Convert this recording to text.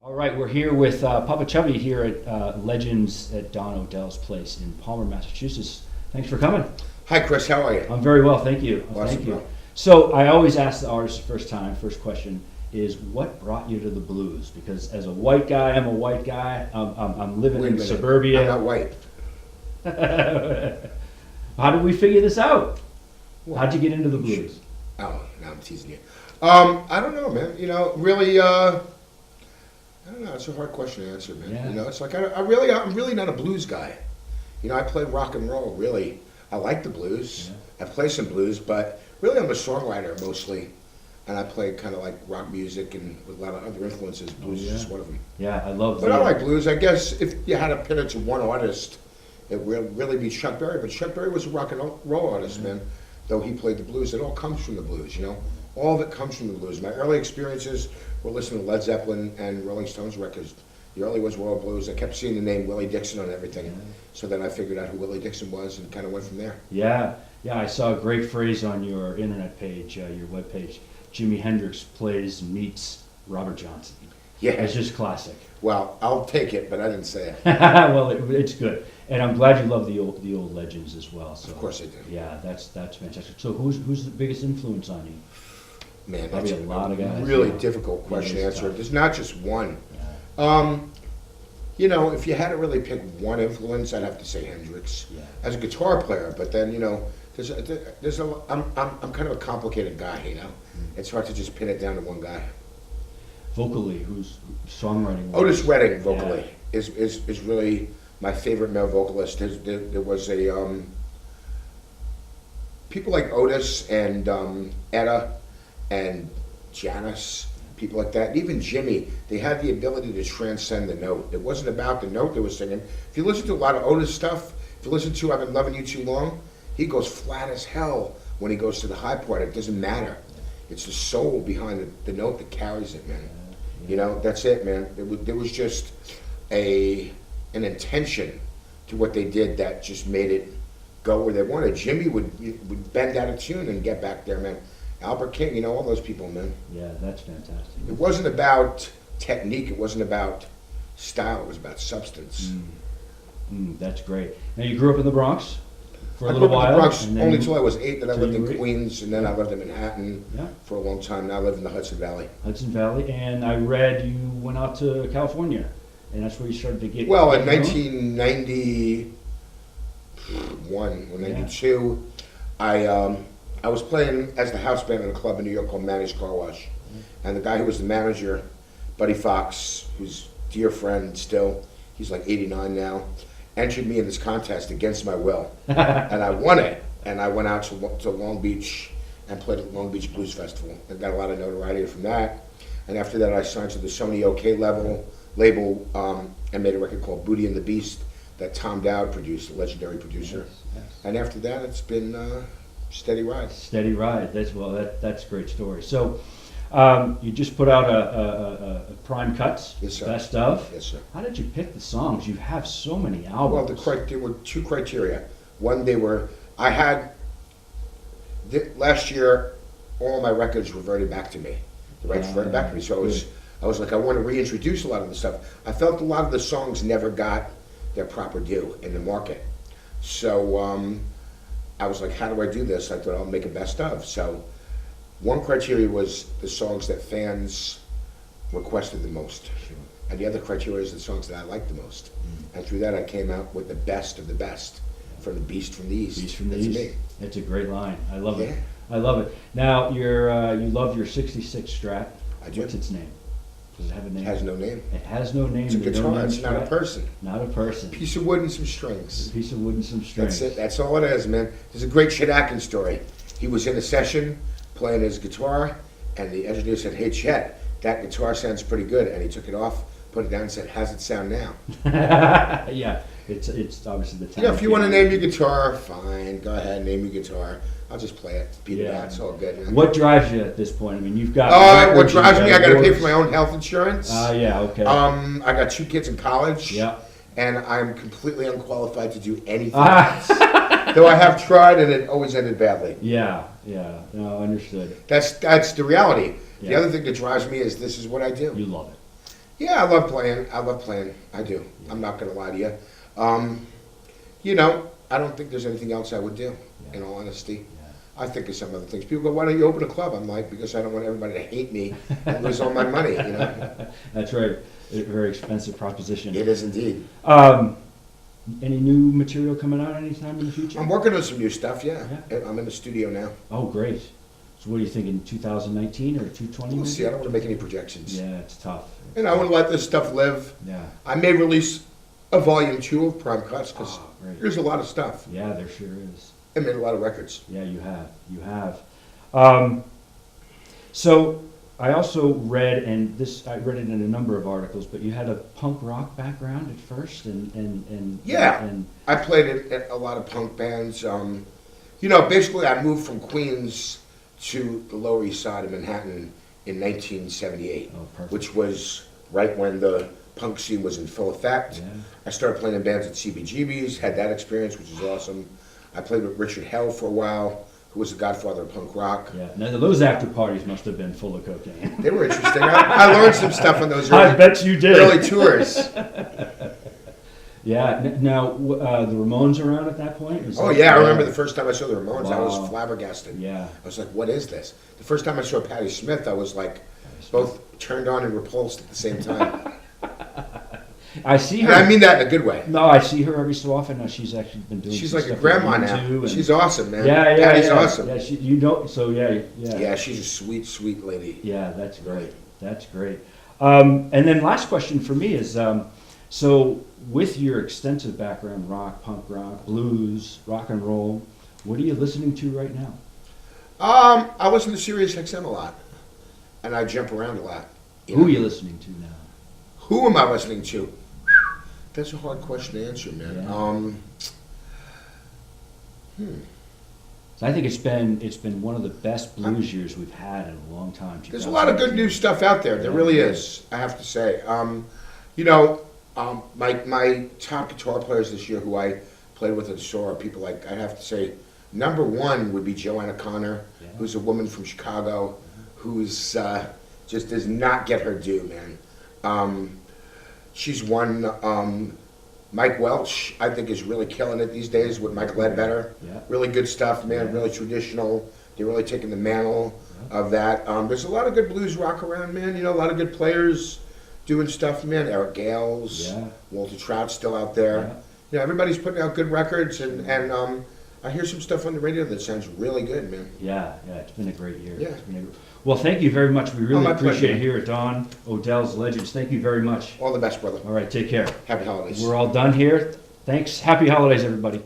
All right, we're here with Popa Chubby here at Legends at Don Odells' place in Palmer, Massachusetts. Thanks for coming. Hi, Chris. How are you? I'm very well, thank you. Awesome, Thank you. bro. So I always ask the artist first question is what brought you to the blues? Because as a white guy, I'm a white guy. I'm living Wait a in minute. suburbia. I'm not white. How did we figure this out? What? How'd you get into the blues? Oh, now I'm teasing you. I don't know, man. Really, I don't know. It's a hard question to answer, man. Yeah. It's like I'm really not a blues guy. I play rock and roll. Really, I like the blues. Yeah. I play some blues, but really, I'm a songwriter mostly, and I play kind of like rock music and with a lot of other influences. Blues is just one of them. Yeah, I love But I like blues. I guess if you had to pin it to one artist, it would really be Chuck Berry. But Chuck Berry was a rock and roll artist, man. Though he played the blues, it all comes from the blues, All of it comes from the blues. My early experiences were listening to Led Zeppelin and Rolling Stones records. The early ones were all blues. I kept seeing the name Willie Dixon on everything. So then I figured out who Willie Dixon was and kind of went from there. Yeah, I saw a great phrase on your internet page, your webpage. Jimi Hendrix plays and meets Robert Johnson. Yeah. It's just classic. Well, I'll take it, but I didn't say it. Well, it's good, and I'm glad you love the old legends as well. So, Of course I do. Yeah, that's fantastic. So who's the biggest influence on you? Man, Probably that's a lot of guys. really Yeah. difficult question It to is answer. tough. There's not just one. Yeah. If you had to really pick one influence, I'd have to say Hendrix Yeah. as a guitar player. But then, I'm kind of a complicated guy. It's hard to just pin it down to one guy. Vocally, who's songwriting? Otis Redding vocally is really my favorite male vocalist. There was people like Otis and Etta and Janis, people like that, and even Jimmy. They had the ability to transcend the note. It wasn't about the note they were singing. If you listen to a lot of Otis stuff, if you listen to "I've Been Loving You Too Long," he goes flat as hell when he goes to the high part. It doesn't matter. It's the soul behind the note that carries it, man. That's it, man. There was just an intention to what they did that just made it go where they wanted. Jimmy would bend out of tune and get back there, man. Albert King, all those people, man. Yeah, that's fantastic. It wasn't about technique. It wasn't about style. It was about substance. That's great. Now you grew up in the Bronx for a I little grew up while. in the Bronx and then only until I was 8. Then I till lived you in were Queens, and then I lived in Manhattan Yeah. for a long time. Now I live in the Hudson Valley. Hudson Valley, and I read you went out to California, and that's where you started to get. Well, in get known? 1991 or 92, I was playing as the house band in a club in New York called Managed Car Wash. And the guy who was the manager, Buddy Fox, who's a dear friend still, he's like 89 now, entered me in this contest against my will. And I won it. And I went out to Long Beach and played at Long Beach Blues Festival and got a lot of notoriety from that. And after that, I signed to the Sony OK label and made a record called Booty and the Beast that Tom Dowd produced, a legendary producer. Yes. And after that, it's been steady ride. Steady ride. That's a great story. So, you just put out a prime cuts, Yes, sir. best of. Yes, sir. How did you pick the songs? You have so many Well, albums. there were two criteria. One, last year, all my records reverted back to me. The rights reverted back to me. So I was like, I want to reintroduce a lot of the stuff. I felt a lot of the songs never got their proper due in the market. So I was like, how do I do this? I thought I'll make a best of. So one criteria was the songs that fans requested the most. Sure. And the other criteria is the songs that I liked the most. And through that, I came out with the best of the best from the Beast from the East. Beast from the That's East. me. It's a great line. I love it. Yeah. I love it. Now you love your '66 Strat. I do. What's its name? Does it have a name? It has no name. It has no name. It's a You don't guitar. name It's not a Strat? person. Not a person. Piece of wood and some strings. A piece of wood and some strings. That's it. That's all it is, man. There's a great Chet Atkins story. He was in a session playing his guitar, and the engineer said, "Hey, Chet, that guitar sounds pretty good." And he took it off, put it down, and said, "How's it sound now?" Yeah, it's obviously the time. If you want to name your guitar, fine. Go ahead, name your guitar. I'll just play it. Beat it out. It's all good, man. What drives you at this point? I mean, you've got. What records, drives you've me? I got to pay awards. for my own health insurance. Yeah, okay. I got 2 kids in college. Yeah. And I'm completely unqualified to do anything else. Though I have tried, and it always ended badly. Yeah. No, understood. That's the reality. The Yeah. other thing that drives me is this is what I do. You love it. Yeah, I love playing. I love playing. I do. I'm not going to lie to you. You know, I don't think there's anything else I would do, Yeah. in all honesty. Yeah. I think of some other things. People go, why don't you open a club? I'm like, because I don't want everybody to hate me and lose all my money, you know? That's right. A very expensive proposition. It is indeed. Any new material coming out anytime in the future? I'm working on some new stuff, yeah. Yeah. I'm in the studio now. Oh, great. So what are you thinking, 2019 or 220? We'll see. I don't want to make any projections. Yeah, it's tough. And I want to let this stuff live. Yeah. I may release a volume 2 of Prime Cuts because Oh, great. there's a lot of stuff. Yeah, there sure is. I made a lot of records. Yeah, you have. You have. So I also read, and this I read it in a number of articles, but you had a punk rock background at first, and Yeah. and I played in a lot of punk bands. You know, basically, I moved from Queens to the Lower East Side of Manhattan in 1978, Oh, perfect. which was right when the punk scene was in full effect. Yeah. I started playing in bands at CBGB's, had that experience, which was awesome. I played with Richard Hell for a while, who was the godfather of punk rock. Yeah. Now those after parties must have been full of cocaine. They were interesting. I learned some stuff on those I bet you did. early tours. Yeah. Now the Ramones around at that point. Was Oh that- yeah, I remember the first time I saw the Ramones. I Wow. was flabbergasted. Yeah. I was like, what is this? The first time I saw Patti Smith, I was like, both turned on and repulsed at the same time. I see And her. I mean that in a good way. No, I see her every so often now. She's actually been doing. She's some like a stuff grandma with now. you and- She's awesome, man. Yeah, yeah, Patty's yeah. awesome. Yeah, you don't. So yeah. Yeah, she's a sweet, sweet lady. Yeah, that's great. That's great. And then last question for me is, so with your extensive background, rock, punk rock, blues, rock and roll, what are you listening to right now? I listen to Sirius XM a lot, and I jump around a lot. Who are you listening to now? Who am I listening to? That's a hard question to answer, man. Yeah. So I think it's been one of the best blues years we've had in a long time. There's a lot of good new stuff out there. There really is, I have to say. You know, my top guitar players this year who I played with and saw are people like, I have to say, number one would be Joanna Connor, Yeah. who's a woman from Chicago, who's just does not get her due, man. She's won. Mike Welch, I think, is really killing it these days with Mike Ledbetter. Yeah. Really good stuff, man. Yeah. Really traditional. They're really taking the mantle of that. There's a lot of good blues rock around, man. You know, a lot of good players doing stuff, man. Eric Gales, Yeah. Walter Trout's still out there. Yeah. You know, everybody's putting out good records, and I hear some stuff on the radio that sounds really good, man. Yeah, it's been a great year. Yeah. It's been well, thank you very much. We really my appreciate pleasure. it here at Don Odells Legends. Thank you very much. All the best, brother. All right, take care. Happy holidays. We're all done here. Thanks. Happy holidays, everybody.